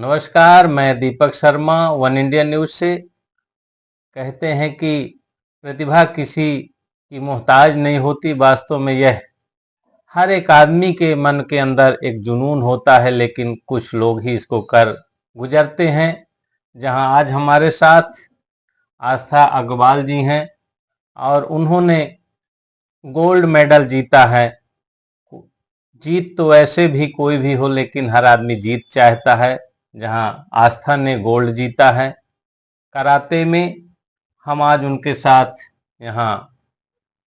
नमस्कार, मैं Deepak Sharma one India news से। कहते हैं कि प्रतिभा किसी की मोहताज नहीं होती। वास्तव में यह हर एक आदमी के मन के अंदर एक जुनून होता है, लेकिन कुछ लोग ही इसको कर गुजरते हैं। जहां आज हमारे साथ आस्था अग्रवाल जी हैं और उन्होंने गोल्ड मेडल जीता है। जीत तो वैसे भी कोई भी हो, लेकिन हर आदमी जीत चाहता है। जहां आस्था ने गोल्ड जीता है कराटे में, हम आज उनके साथ यहाँ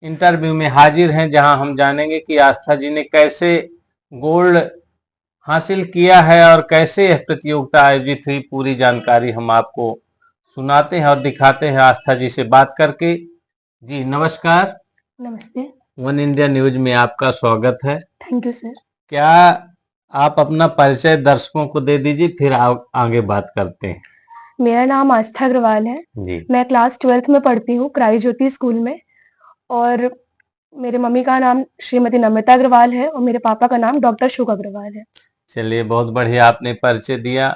इंटरव्यू में हाजिर हैं, जहां हम जानेंगे कि आस्था जी ने कैसे गोल्ड हासिल किया है और कैसे यह प्रतियोगिता आयोजित हुई। पूरी जानकारी हम आपको सुनाते हैं और दिखाते हैं आस्था जी से बात करके। जी नमस्कार। नमस्ते। वन इंडिया न्यूज में आपका स्वागत है। Thank you sir. क्या आप अपना परिचय दर्शकों को दे दीजिए, फिर आगे बात करते हैं। मेरा नाम आस्था अग्रवाल है। जी मैं क्लास 12th में पढ़ती हूँ क्राई ज्योति स्कूल में। और मेरे मम्मी का नाम श्रीमती नम्रता अग्रवाल है और मेरे पापा का नाम डॉक्टर शुभ अग्रवाल है। चलिए, बहुत बढ़िया आपने परिचय दिया।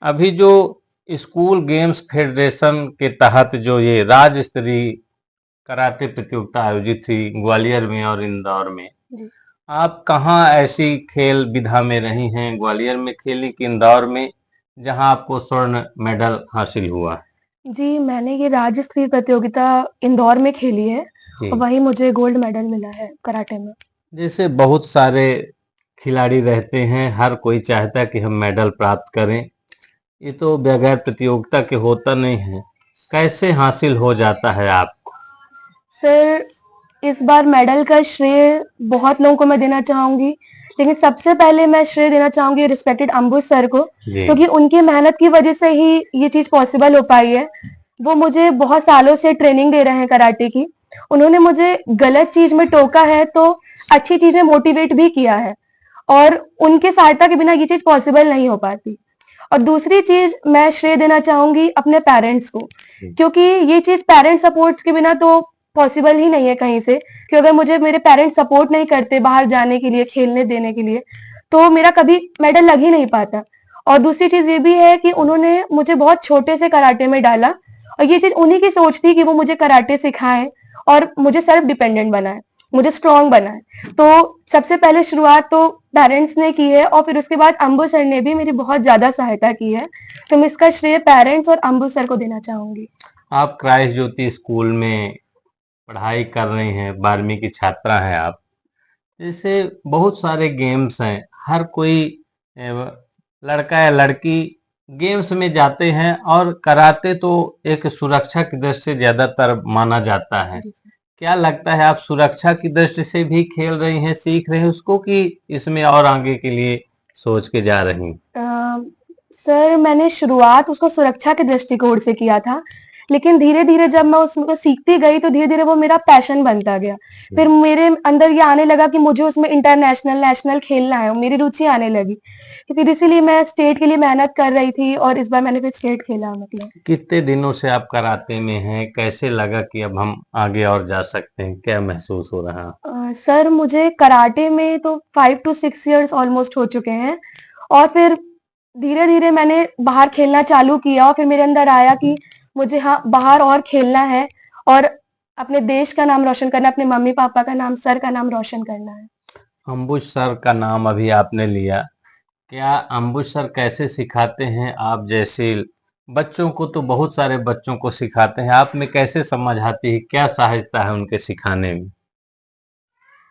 अभी जो स्कूल गेम्स फेडरेशन के तहत जो ये राज्य स्तरीय कराटे प्रतियोगिता आयोजित हुई ग्वालियर में और इंदौर में, जी आप कहाँ ऐसी खेल विधा में रही हैं? ग्वालियर में खेली कि इंदौर में, जहां आपको स्वर्ण मेडल हासिल हुआ? जी, मैंने ये राज्य स्तरीय प्रतियोगिता इंदौर में खेली है जी, और वहीं मुझे गोल्ड मेडल मिला है कराटे में। जैसे बहुत सारे खिलाड़ी रहते हैं, हर कोई चाहता है कि हम मेडल प्राप्त करें। ये तो बगैर प्रतियोगिता के होता नहीं है। कैसे हासिल हो जाता है आपको? सर, इस बार मेडल का श्रेय बहुत लोगों को मैं देना चाहूँगी, लेकिन सबसे पहले मैं श्रेय देना चाहूँगी रिस्पेक्टेड अंबुज सर को, जी क्योंकि उनकी मेहनत की वजह से ही ये चीज़ पॉसिबल हो पाई है। वो मुझे बहुत सालों से ट्रेनिंग दे रहे हैं कराटे की। उन्होंने मुझे गलत चीज़ में टोका है, तो अच्छी चीज़ में मोटिवेट भी किया है और उनके सहायता के बिना ये चीज़ पॉसिबल नहीं हो पाती। और दूसरी चीज़ मैं श्रेय देना चाहूँगी अपने पेरेंट्स को, क्योंकि ये चीज़ पेरेंट्स सपोर्ट के बिना तो पॉसिबल ही नहीं है कहीं से, कि अगर मुझे मेरे पेरेंट्स सपोर्ट नहीं करते बाहर जाने के लिए, खेलने देने के लिए, तो मेरा कभी मेडल लग ही नहीं पाता। और दूसरी चीज़ ये भी है कि उन्होंने मुझे बहुत छोटे से कराटे में डाला और ये चीज़ उन्हीं की सोच थी कि वो मुझे कराटे सिखाएँ और मुझे सेल्फ डिपेंडेंट बनाएँ, मुझे स्ट्रॉन्ग बनाएँ। तो सबसे पहले शुरुआत तो पेरेंट्स ने की है और फिर उसके बाद अंबु सर ने भी मेरी बहुत ज़्यादा सहायता की है। तो मैं इसका श्रेय पेरेंट्स और अंबु सर को देना चाहूँगी। आप क्राइस्ट ज्योति स्कूल में पढ़ाई कर रही हैं, 12वीं की छात्रा हैं आप। जैसे बहुत सारे गेम्स हैं, हर कोई लड़का या लड़की गेम्स में जाते हैं और कराटे तो एक सुरक्षा की दृष्टि से ज्यादातर माना जाता है। जी सर। क्या लगता है, आप सुरक्षा की दृष्टि से भी खेल रही हैं, सीख रही हैं उसको, कि इसमें और आगे के लिए सोच के जा रही हैं? सर, मैंने शुरुआत उसको सुरक्षा के दृष्टिकोण से किया था, लेकिन धीरे-धीरे जब मैं उसको सीखती गई तो धीरे-धीरे वो मेरा पैशन बनता गया। फिर मेरे अंदर ये आने लगा कि मुझे उसमें इंटरनेशनल, नेशनल खेलना है, मेरी रुचि आने लगी। तो फिर इसीलिए मैं स्टेट के लिए मेहनत कर रही थी और इस बार मैंने फिर स्टेट खेला मतलब। कितने दिनों से आप कराटे में हैं? कैसे लगा कि अब हम आगे और जा सकते हैं? क्या महसूस हो रहा है? सर, मुझे कराटे में तो 5 टू 6 इयर्स ऑलमोस्ट हो चुके हैं और फिर धीरे-धीरे मैंने बाहर खेलना चालू किया और फिर मेरे अंदर आया कि मुझे हाँ, बाहर और खेलना है और अपने देश का नाम रोशन करना है, अपने मम्मी-पापा का नाम, सर का नाम रोशन करना है। अंबुज सर का नाम अभी आपने लिया। क्या अंबुज सर कैसे सिखाते हैं? आप जैसे बच्चों को तो बहुत सारे बच्चों को सिखाते हैं, आप में कैसे समझ आती है? क्या सहायता है उनके सिखाने में?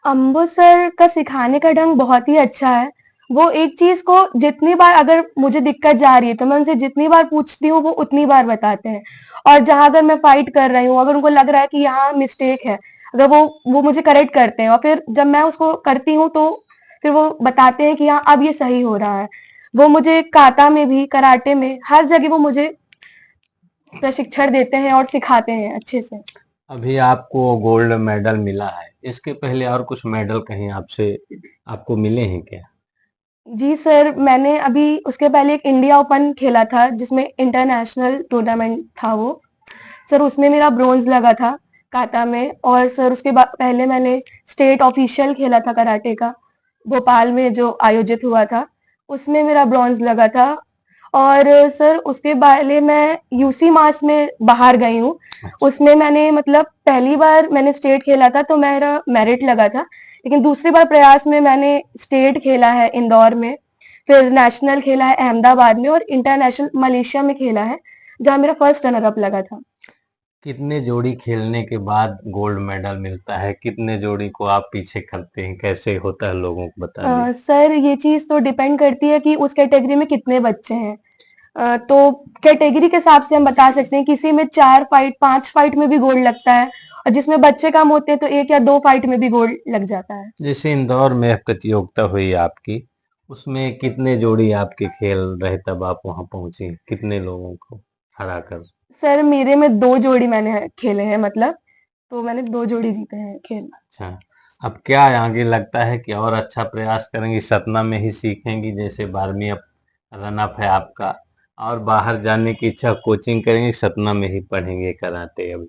अंबु सर का सिखाने का ढंग बहुत ही अच्छा है। वो एक चीज़ को जितनी बार अगर मुझे दिक्कत जा रही है, तो मैं उनसे जितनी बार पूछती हूँ, वो उतनी बार बताते हैं। और जहाँ अगर मैं फाइट कर रही हूँ, अगर उनको लग रहा है कि यहाँ मिस्टेक है, अगर वो मुझे करेक्ट करते हैं और फिर जब मैं उसको करती हूँ, तो फिर वो बताते हैं कि हाँ, अब ये सही हो रहा है। वो मुझे काता में भी, कराटे में, हर जगह वो मुझे प्रशिक्षण देते हैं और सिखाते हैं अच्छे से। अभी आपको गोल्ड मेडल मिला है, इसके पहले और कुछ मेडल कहीं आपसे आपको मिले हैं क्या? जी सर, मैंने अभी उसके पहले एक इंडिया ओपन खेला था जिसमें इंटरनेशनल टूर्नामेंट था वो। सर उसमें मेरा ब्रोंज़ लगा था काटा में और सर उसके बाद पहले मैंने स्टेट ऑफिशियल खेला था कराटे का, भोपाल में जो आयोजित हुआ था, उसमें मेरा ब्रोंज़ लगा था। और सर उसके पहले मैं यूसी मास में बाहर गई हूँ। उसमें मैंने मतलब पहली बार मैंने स्टेट खेला था तो मेरा मेरिट लगा था, लेकिन दूसरी बार प्रयास में मैंने स्टेट खेला है इंदौर में, फिर नेशनल खेला है अहमदाबाद में और इंटरनेशनल मलेशिया में खेला है, जहाँ मेरा फर्स्ट रनर अप लगा था। कितने जोड़ी खेलने के बाद गोल्ड मेडल मिलता है? कितने जोड़ी को आप पीछे करते हैं? कैसे होता है, लोगों को बता दीजिए। सर ये चीज तो डिपेंड करती है कि उस कैटेगरी में कितने बच्चे हैं। तो कैटेगरी के हिसाब से हम बता सकते हैं, किसी में 4 फाइट 5 फाइट में भी गोल्ड लगता है, और जिसमें बच्चे कम होते हैं तो 1 या 2 फाइट में भी गोल्ड लग जाता है। जैसे इंदौर में प्रतियोगिता हुई आपकी, उसमें कितने जोड़ी आपके खेल रहे तब आप वहां पहुंची? कितने लोगों को हरा कर? सर मेरे में 2 जोड़ी मैंने खेले हैं, मतलब तो मैंने 2 जोड़ी जीते हैं खेल। अच्छा, अब क्या आगे लगता है कि और अच्छा प्रयास करेंगी, सतना में ही सीखेंगी? जैसे 12वीं अब रन अप है आपका, और बाहर जाने की इच्छा, कोचिंग करेंगे, सतना में ही पढ़ेंगे कराटे अभी?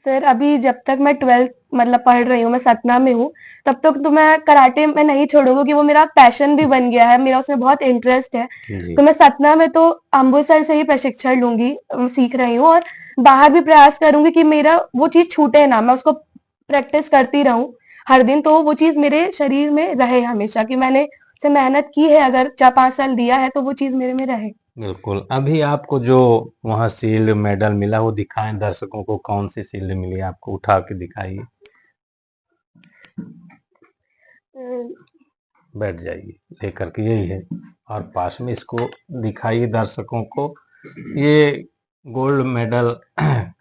सर अभी जब तक मैं 12th मतलब पढ़ रही हूँ, मैं सतना में हूँ, तब तक तो मैं कराटे में नहीं छोड़ूंगी, कि वो मेरा पैशन भी बन गया है, मेरा उसमें बहुत इंटरेस्ट है। जी। तो मैं सतना में तो अम्बु सर से ही प्रशिक्षण लूंगी, सीख रही हूँ, और बाहर भी प्रयास करूंगी कि मेरा वो चीज छूटे ना, मैं उसको प्रैक्टिस करती रहूं हर दिन, तो वो चीज मेरे शरीर में रहे हमेशा, कि मैंने से मेहनत की है, अगर 4-5 साल दिया है तो वो चीज मेरे में रहे। बिल्कुल। अभी आपको जो वहाँ शील्ड मेडल मिला वो दिखाएं दर्शकों को, कौन सी शील्ड मिली आपको? उठा के दिखाइए, बैठ जाइए लेकर के, यही है, और पास में इसको दिखाइए दर्शकों को। ये गोल्ड मेडल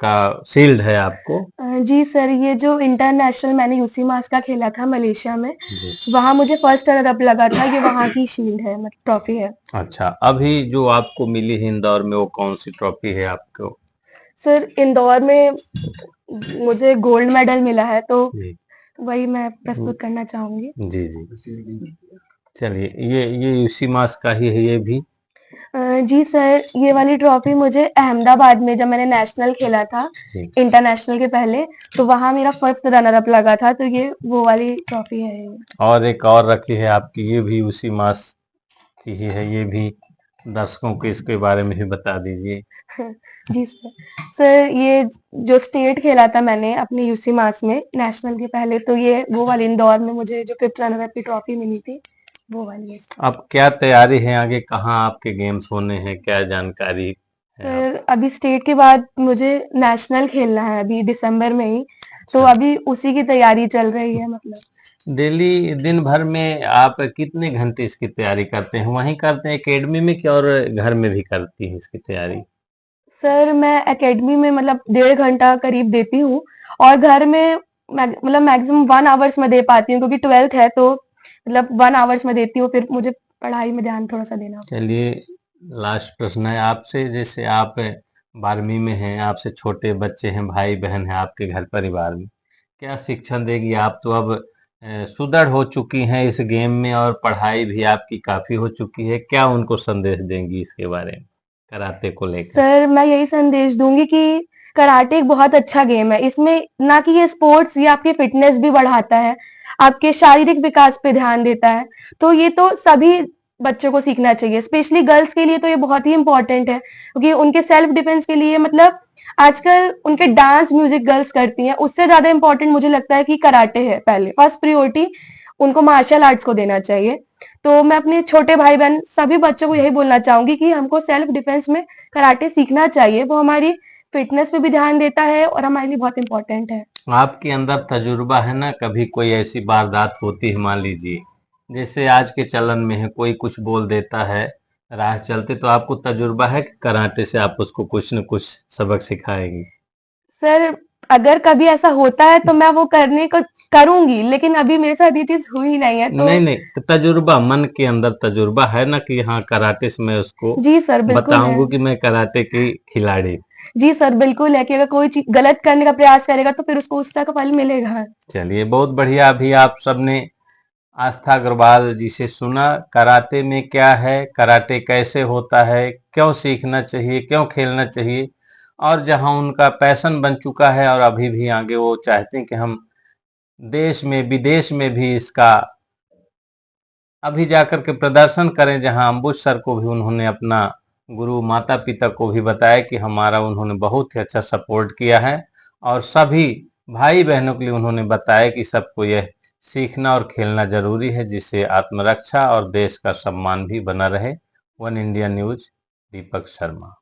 का शील्ड है आपको। जी सर, ये जो इंटरनेशनल मैंने यूसी मास का खेला था मलेशिया में, जी। वहाँ मुझे फर्स्ट रनर अप लगा था, ये वहाँ की शील्ड है, मतलब ट्रॉफी है। अच्छा, अभी जो आपको मिली है इंदौर में, वो कौन सी ट्रॉफी है आपको? सर इंदौर में मुझे गोल्ड मेडल मिला है, तो जी वही मैं प्रस्तुत करना चाहूंगी। जी जी। चलिए, ये उसी मास का ही है ये भी। जी सर, ये वाली ट्रॉफी मुझे अहमदाबाद में जब मैंने नेशनल खेला था, जी। इंटरनेशनल के पहले, तो वहाँ मेरा फर्स्ट रनर अप लगा था, तो ये वो वाली ट्रॉफी है ये। और एक और रखी है आपकी, ये भी उसी मास की ही है, ये भी दर्शकों को इसके बारे में भी बता दीजिए। जी सर। सर ये जो स्टेट खेला था मैंने अपने यूसी मास में नेशनल के पहले, तो ये वो वाली इंदौर में मुझे जो फिफ्थ रनर अप की ट्रॉफी मिली थी, वो वाली है सर। अब क्या तैयारी है आगे, कहाँ आपके गेम्स होने हैं, क्या जानकारी है आप? सर अभी स्टेट के बाद मुझे नेशनल खेलना है अभी दिसंबर में ही, तो अच्छा, अभी उसी की तैयारी चल रही है मतलब। डेली दिन भर में आप कितने घंटे इसकी तैयारी करते हैं? वहीं करते हैं एकेडमी में, क्या और घर में भी करती हैं इसकी तैयारी? सर मैं एकेडमी में मतलब 1.5 घंटा करीब देती हूँ, और घर में मतलब मैक्सिमम 1 आवर्स में दे पाती हूँ, क्योंकि 12th है तो मतलब 1 आवर्स में देती हूँ, फिर मुझे पढ़ाई में ध्यान थोड़ा सा देना होता है। चलिए, लास्ट प्रश्न है आपसे। जैसे आप 12वीं में हैं, आपसे छोटे बच्चे हैं, भाई बहन है आपके घर परिवार में, क्या शिक्षा देगी? आप तो अब सुदृढ़ हो चुकी हैं इस गेम में, और पढ़ाई भी आपकी काफी हो चुकी है, क्या उनको संदेश देंगी इसके बारे में, कराटे को लेकर? सर मैं यही संदेश दूंगी कि कराटे एक बहुत अच्छा गेम है, इसमें ना कि ये स्पोर्ट्स ये आपकी फिटनेस भी बढ़ाता है, आपके शारीरिक विकास पे ध्यान देता है, तो ये तो सभी बच्चों को सीखना चाहिए, स्पेशली गर्ल्स के लिए तो ये बहुत ही इंपॉर्टेंट है, क्योंकि उनके सेल्फ डिफेंस के लिए मतलब आजकल उनके डांस म्यूजिक गर्ल्स करती हैं, उससे ज्यादा इंपॉर्टेंट मुझे लगता है कि कराटे है, पहले फर्स्ट प्रियोरिटी उनको मार्शल आर्ट्स को देना चाहिए। तो मैं अपने छोटे भाई बहन सभी बच्चों को यही बोलना चाहूंगी कि हमको सेल्फ डिफेंस में कराटे सीखना चाहिए, वो हमारी फिटनेस पे भी ध्यान देता है और हमारे लिए बहुत इंपॉर्टेंट है। आपके अंदर तजुर्बा है ना, कभी कोई ऐसी वारदात होती है, मान लीजिए जैसे आज के चलन में है, कोई कुछ बोल देता है राह चलते, तो आपको तजुर्बा है कि कराटे से आप उसको कुछ न कुछ सबक सिखाएंगे? सर अगर कभी ऐसा होता है तो मैं वो करने को करूंगी, लेकिन अभी मेरे साथ ये चीज हुई नहीं है, तो नहीं नहीं, तो तजुर्बा, मन के अंदर तजुर्बा है ना कि हाँ, कराटे से मैं उसको जी सर बिल्कुल है। बताऊंगा कि मैं कराटे की खिलाड़ी। जी सर बिल्कुल है, कि अगर कोई चीज गलत करने का प्रयास करेगा तो फिर उसको उसका फल मिलेगा। चलिए, बहुत बढ़िया। अभी आप सबने आस्था अग्रवाल जी से सुना, कराटे में क्या है, कराटे कैसे होता है, क्यों सीखना चाहिए, क्यों खेलना चाहिए, और जहां उनका पैशन बन चुका है, और अभी भी आगे वो चाहते हैं कि हम देश में विदेश में भी इसका अभी जाकर के प्रदर्शन करें, जहां अम्बुज सर को भी उन्होंने अपना गुरु माता पिता को भी बताया कि हमारा उन्होंने बहुत ही अच्छा सपोर्ट किया है, और सभी भाई बहनों के लिए उन्होंने बताया कि सबको यह सीखना और खेलना जरूरी है, जिससे आत्मरक्षा और देश का सम्मान भी बना रहे। One India news, Deepak Sharma.